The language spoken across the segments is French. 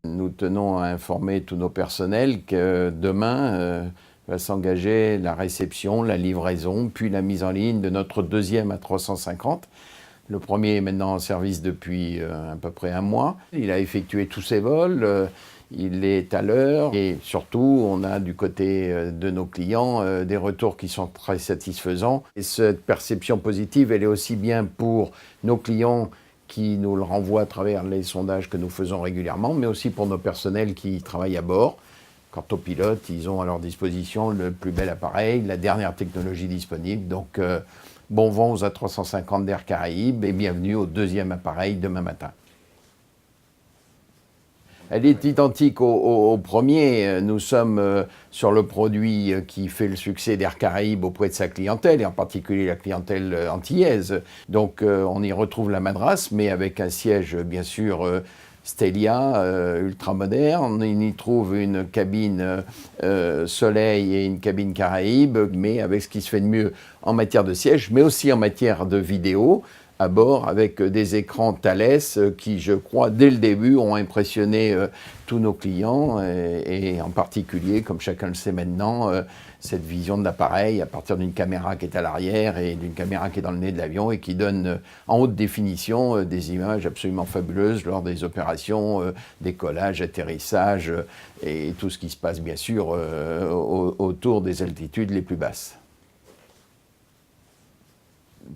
Nous tenons à informer tous nos personnels que demain va s'engager la réception, la livraison, puis la mise en ligne de notre deuxième A350. Le premier est maintenant en service depuis à peu près un mois. Il a effectué tous ses vols, il est à l'heure et surtout on a du côté de nos clients des retours qui sont très satisfaisants. Et cette perception positive, elle est aussi bien pour nos clients qui nous le renvoient à travers les sondages que nous faisons régulièrement, mais aussi pour nos personnels qui travaillent à bord. Quant aux pilotes, ils ont à leur disposition le plus bel appareil, la dernière technologie disponible. Donc, bon vent aux A350 d'Air Caraïbes et bienvenue au deuxième appareil demain matin. Elle est identique au premier. Nous sommes sur le produit qui fait le succès d'Air Caraïbes auprès de sa clientèle, et en particulier la clientèle antillaise. Donc on y retrouve la Madras, mais avec un siège bien sûr Stelia, ultra moderne. On y trouve une cabine Soleil et une cabine Caraïbes, mais avec ce qui se fait de mieux en matière de siège, mais aussi en matière de vidéo, à bord avec des écrans Thales qui, je crois, dès le début, ont impressionné tous nos clients et en particulier, comme chacun le sait maintenant, cette vision de l'appareil à partir d'une caméra qui est à l'arrière et d'une caméra qui est dans le nez de l'avion et qui donne en haute définition des images absolument fabuleuses lors des opérations, décollage, atterrissage et tout ce qui se passe bien sûr autour des altitudes les plus basses.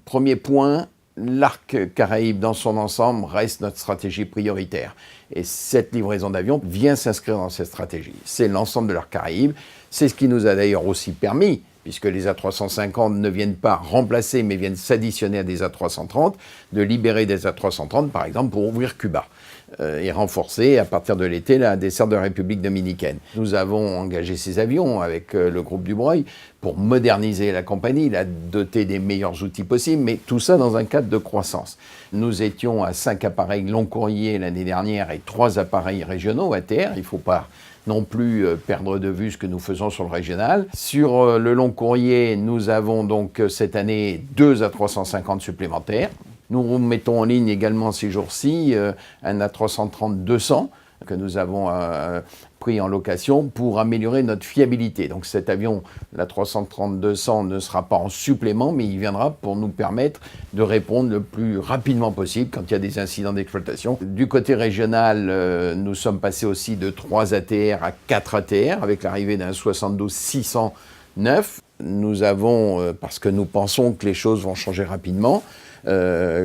Premier point, l'Arc Caraïbes dans son ensemble reste notre stratégie prioritaire. Et cette livraison d'avions vient s'inscrire dans cette stratégie. C'est l'ensemble de l'Arc Caraïbes. C'est ce qui nous a d'ailleurs aussi permis, puisque les A350 ne viennent pas remplacer, mais viennent s'additionner à des A330, de libérer des A330, par exemple, pour ouvrir Cuba et renforcer, à partir de l'été, la desserte de la République dominicaine. Nous avons engagé ces avions avec le groupe Dubreuil pour moderniser la compagnie, la doter des meilleurs outils possibles, mais tout ça dans un cadre de croissance. Nous étions à 5 appareils long courrier l'année dernière et 3 appareils régionaux ATR. Il ne faut pas non plus perdre de vue ce que nous faisons sur le régional. Sur le long courrier, nous avons donc cette année 2 A350 supplémentaires. Nous mettons en ligne également ces jours-ci un A330-200 que nous avons pris en location pour améliorer notre fiabilité. Donc cet avion, l'A330-200, ne sera pas en supplément, mais il viendra pour nous permettre de répondre le plus rapidement possible quand il y a des incidents d'exploitation. Du côté régional, nous sommes passés aussi de 3 ATR à 4 ATR avec l'arrivée d'un 72-609. Nous avons, parce que nous pensons que les choses vont changer rapidement,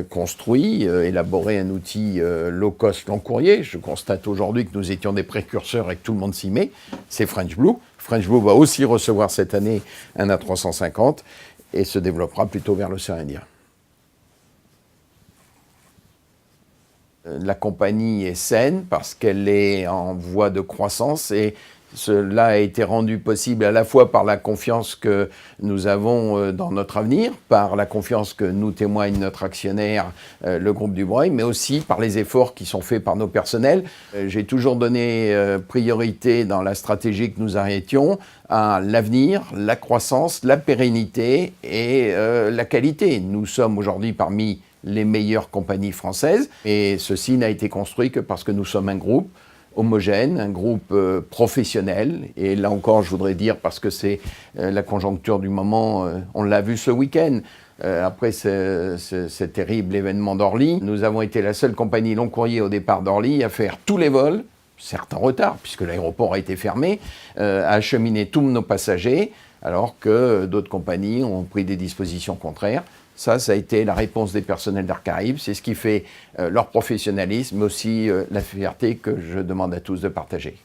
construit, élaboré un outil low cost long courrier. Je constate aujourd'hui que nous étions des précurseurs et que tout le monde s'y met. C'est French Blue. French Blue va aussi recevoir cette année un A350 et se développera plutôt vers l'océan Indien. La compagnie est saine parce qu'elle est en voie de croissance et cela a été rendu possible à la fois par la confiance que nous avons dans notre avenir, par la confiance que nous témoigne notre actionnaire, le groupe Dubreuil, mais aussi par les efforts qui sont faits par nos personnels. J'ai toujours donné priorité dans la stratégie que nous arrêtions à l'avenir, la croissance, la pérennité et la qualité. Nous sommes aujourd'hui parmi les meilleures compagnies françaises et ceci n'a été construit que parce que nous sommes un groupe homogène, un groupe professionnel. Et là encore, je voudrais dire, parce que c'est la conjoncture du moment, on l'a vu ce week-end, après ce terrible événement d'Orly, nous avons été la seule compagnie long courrier au départ d'Orly à faire tous les vols, certes en retard, puisque l'aéroport a été fermé, à acheminer tous nos passagers, alors que d'autres compagnies ont pris des dispositions contraires. Ça a été la réponse des personnels d'Air Caraïbes. C'est ce qui fait leur professionnalisme, mais aussi la fierté que je demande à tous de partager.